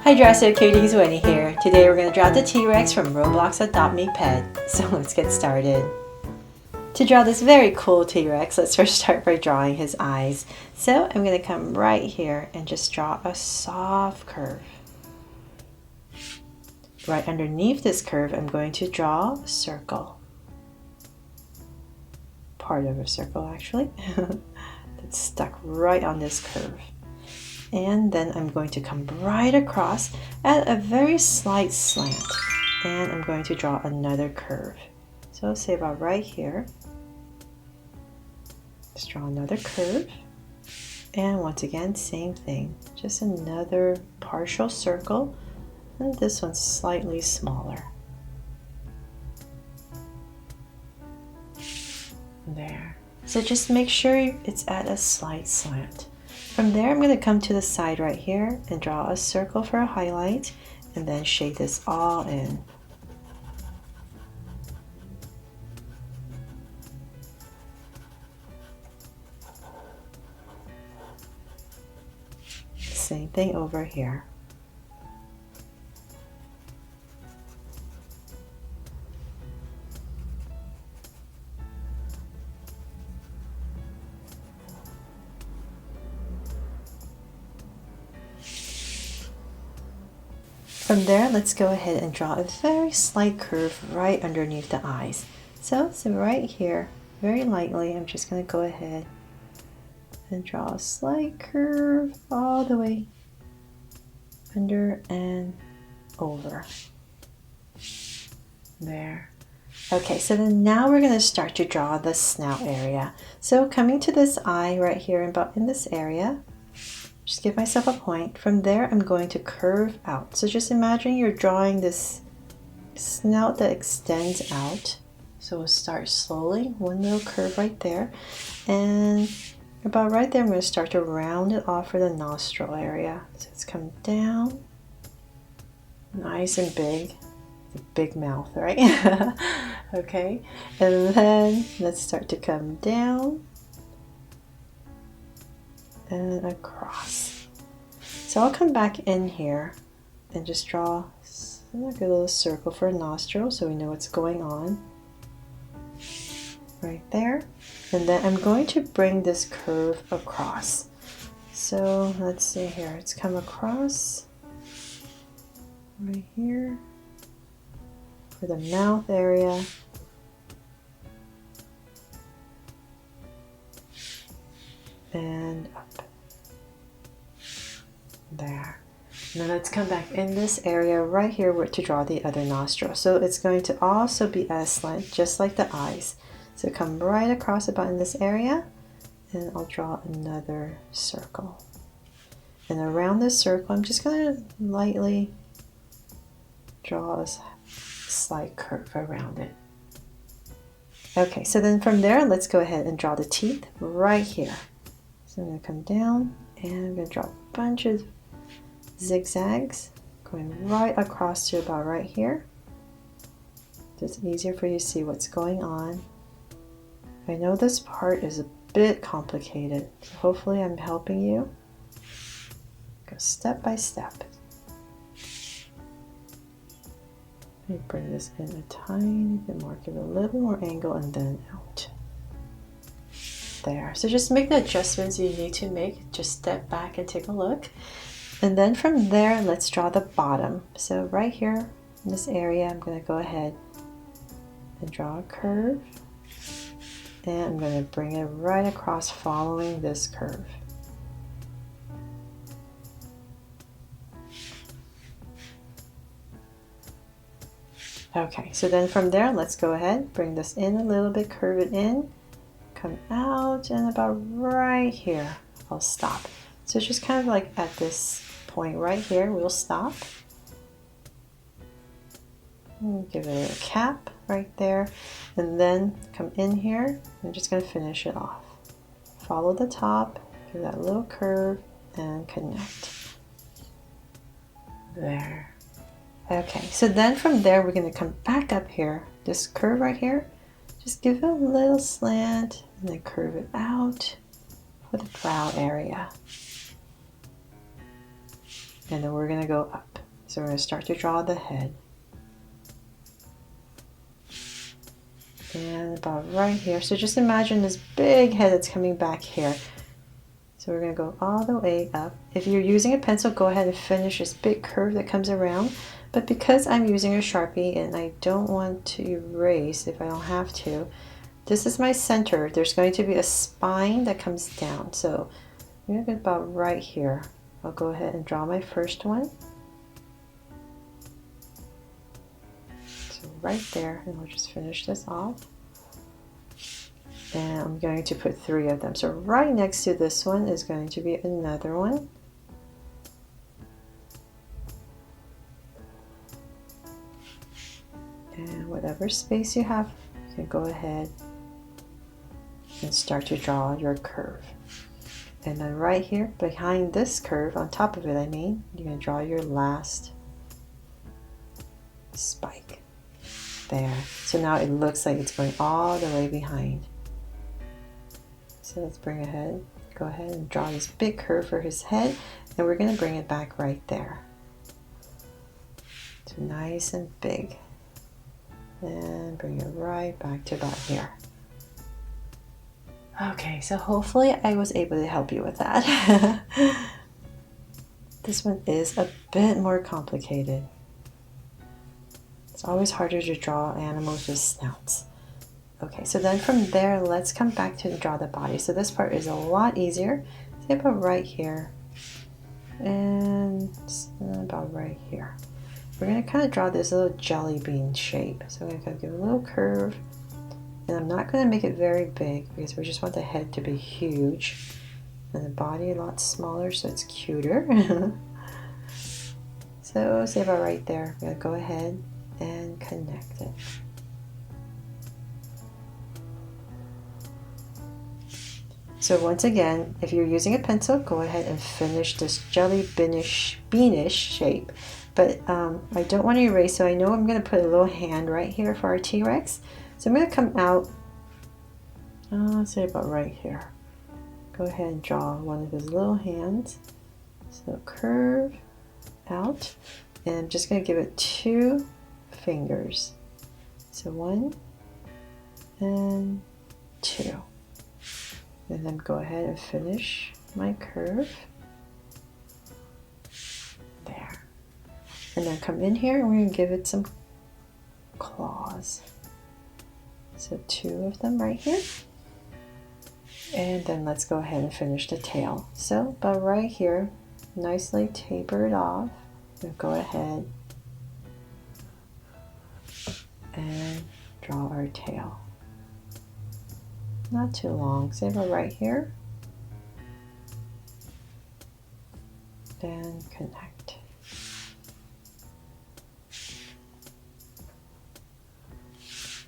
Hi Dresser Cuties, Winnie here. Today we're going to draw the T-Rex from Roblox Adopt Me Pet. So let's get started. To draw this very cool T-Rex, let's first start by drawing his eyes. So I'm going to come right here and just draw a soft curve. Right underneath this curve, I'm going to draw a circle. Part of a circle actually. That's stuck right on this curve. And then I'm going to come right across at a very slight slant, and I'm going to draw another curve. So say about right here. Let's draw another curve, and once again same thing, just another partial circle, and this one's slightly smaller. There. So just make sure it's at a slight slant. From there, I'm going to come to the side right here and draw a circle for a highlight, and then shade this all in. Same thing over here. From there, let's go ahead and draw a very slight curve right underneath the eyes. So right here, very lightly, I'm just going to go ahead and draw a slight curve all the way under and over. There. Okay, so then now we're going to start to draw the snout area. So coming to this eye right here, about in this area, just give myself a point. From there, I'm going to curve out. So just imagine you're drawing this snout that extends out. So we'll start slowly, one little curve right there. And about right there, I'm going to start to round it off for the nostril area. So it's come down, nice and big. The big mouth, right? Okay, and then let's start to come down and across. So I'll come back in here and just draw like a little circle for a nostril so we know what's going on. Right there. And then I'm going to bring this curve across. So let's see here. It's come across right here for the mouth area. And up. There. Now let's come back in this area right here to draw the other nostril. So it's going to also be a slant, just like the eyes. So come right across about in this area, and I'll draw another circle. And around this circle, I'm just going to lightly draw a slight curve around it. Okay, so then from there, let's go ahead and draw the teeth right here. So I'm going to come down and I'm going to draw a bunch of zigzags going right across to about right here. So it's easier for you to see what's going on. I know this part is a bit complicated, so hopefully I'm helping you. Go step by step. Let me bring this in a tiny bit more, give it a little more angle, and then out. There. So just make the adjustments you need to make. Just step back and take a look. And then from there, let's draw the bottom. So right here in this area, I'm going to go ahead and draw a curve. And I'm going to bring it right across following this curve. Okay, so then from there, let's go ahead, bring this in a little bit, curve it in, come out, and about right here, I'll stop. So it's just kind of like at this point right here, we'll stop. We'll give it a cap right there, and then come in here. I'm just going to finish it off. Follow the top, do that little curve, and connect. There. Okay, so then from there, we're going to come back up here. This curve right here, just give it a little slant, and then curve it out for the brow area. And then we're going to go up. So we're going to start to draw the head. And about right here. So just imagine this big head that's coming back here. So we're going to go all the way up. If you're using a pencil, go ahead and finish this big curve that comes around. But because I'm using a Sharpie and I don't want to erase if I don't have to, this is my center. There's going to be a spine that comes down. So I'm going to get about right here. I'll go ahead and draw my first one. So right there, and we'll just finish this off. And I'm going to put 3 of them. So right next to this one is going to be another one. And whatever space you have, you can go ahead and start to draw your curve. And then right here, behind this curve, on top of it I mean, you're going to draw your last spike. There. So now it looks like it's going all the way behind. So let's go ahead and draw this big curve for his head, and we're going to bring it back right there. So nice and big. And bring it right back to about here. Okay, so hopefully I was able to help you with that. This one is a bit more complicated. It's always harder to draw animals with snouts. Okay, so then from there, let's come back to draw the body. So this part is a lot easier. Say about right here, and about right here. We're gonna kind of draw this little jelly bean shape. So I'm gonna give a little curve, and I'm not gonna make it very big because we just want the head to be huge and the body a lot smaller so it's cuter. So say about right there, I'm gonna go ahead and connect it. So once again, if you're using a pencil, go ahead and finish this jelly beanish shape. But I don't want to erase, so I know I'm going to put a little hand right here for our T-Rex. So I'm going to come out, let's say about right here. Go ahead and draw one of his little hands. So curve out, and I'm just going to give it 2 fingers. So 1 and 2. And then go ahead and finish my curve. There. And then come in here and we're going to give it some claws. So 2 of them right here. And then let's go ahead and finish the tail. So about right here, nicely tapered off. We'll go ahead and draw our tail. Not too long, say about right here, and connect.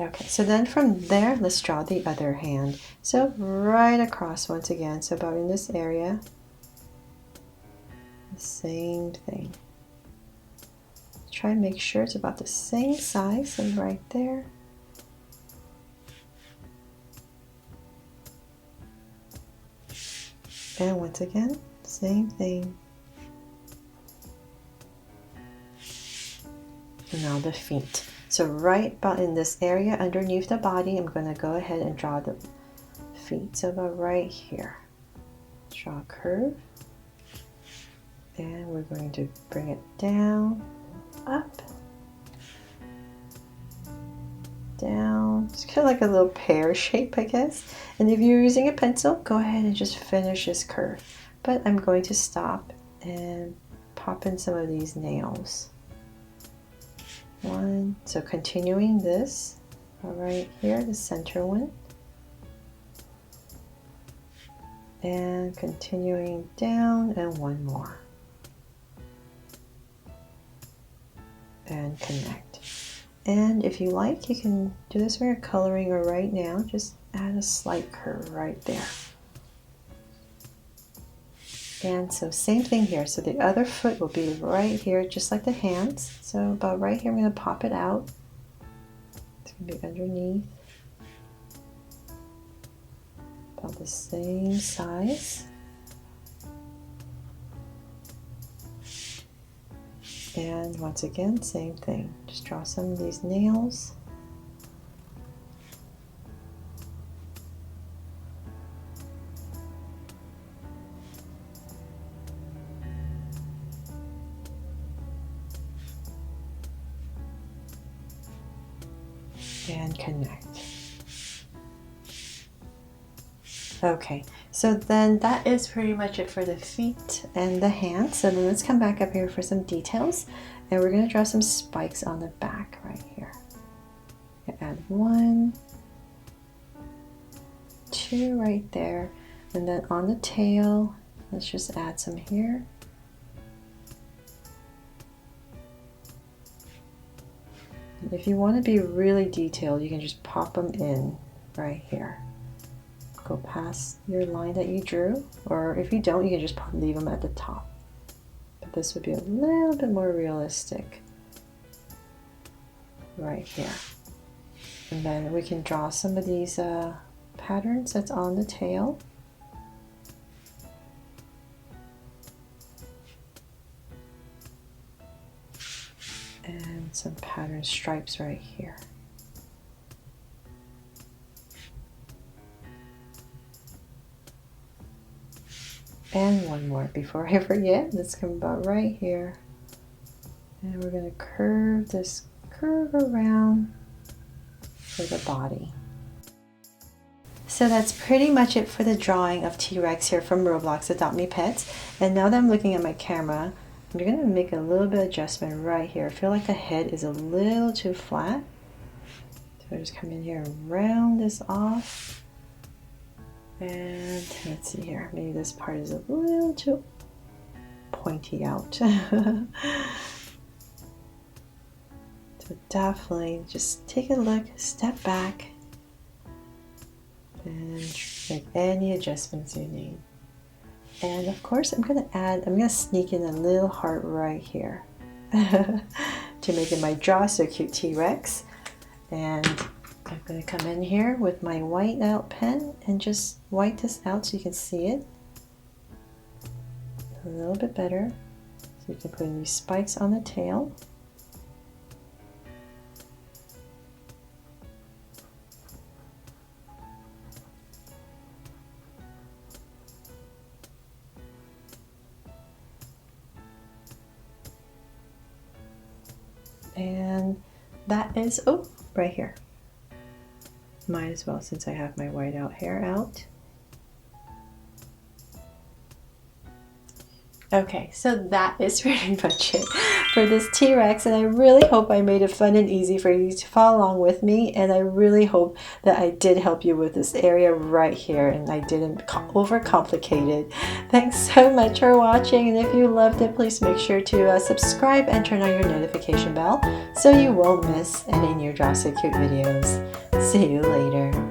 Okay, so then from there, let's draw the other hand. So right across once again, so about in this area, the same thing. Try and make sure it's about the same size and right there. And once again, same thing. And now the feet. So right about in this area underneath the body, I'm going to go ahead and draw the feet. So about right here. Draw a curve. And we're going to bring it down, up, down. It's kind of like a little pear shape, I guess. And if you're using a pencil, go ahead and just finish this curve. But I'm going to stop and pop in some of these nails. 1, so continuing this, right here, the center one. And continuing down, and 1 more. And connect. And if you like, you can do this when you're coloring or right now, just add a slight curve right there. And so same thing here. So the other foot will be right here, just like the hands. So about right here, I'm going to pop it out. It's going to be underneath. About the same size. And once again, same thing. Just draw some of these nails. And connect. Okay, so then that is pretty much it for the feet and the hands. So then let's come back up here for some details, and we're going to draw some spikes on the back right here. Add 1, 2 right there, and then on the tail, let's just add some here. And if you want to be really detailed, you can just pop them in right here. Go past your line that you drew, or if you don't, you can just leave them at the top. But this would be a little bit more realistic right here. And then we can draw some of these patterns that's on the tail. And some pattern stripes right here. And one more before I forget. Let's come about right here. And we're going to curve this curve around for the body. So that's pretty much it for the drawing of T-Rex here from Roblox Adopt Me Pets. And now that I'm looking at my camera, I'm going to make a little bit of adjustment right here. I feel like the head is a little too flat. So I just come in here and round this off. And let's see here, maybe this part is a little too pointy out. So definitely just take a look, step back, and make any adjustments you need. And of course I'm gonna sneak in a little heart right here to make it my Draw So Cute T-Rex. And I'm going to come in here with my white out pen and just white this out so you can see it a little bit better. So you can put in these spikes on the tail. And that is, oh, right here. Might as well, since I have my white out hair out. Okay, so that is pretty much it for this T-Rex, and I really hope I made it fun and easy for you to follow along with me, and I really hope that I did help you with this area right here and I didn't overcomplicate it. Thanks so much for watching, and if you loved it, please make sure to subscribe and turn on your notification bell so you won't miss any new Draw So Cute videos. See you later.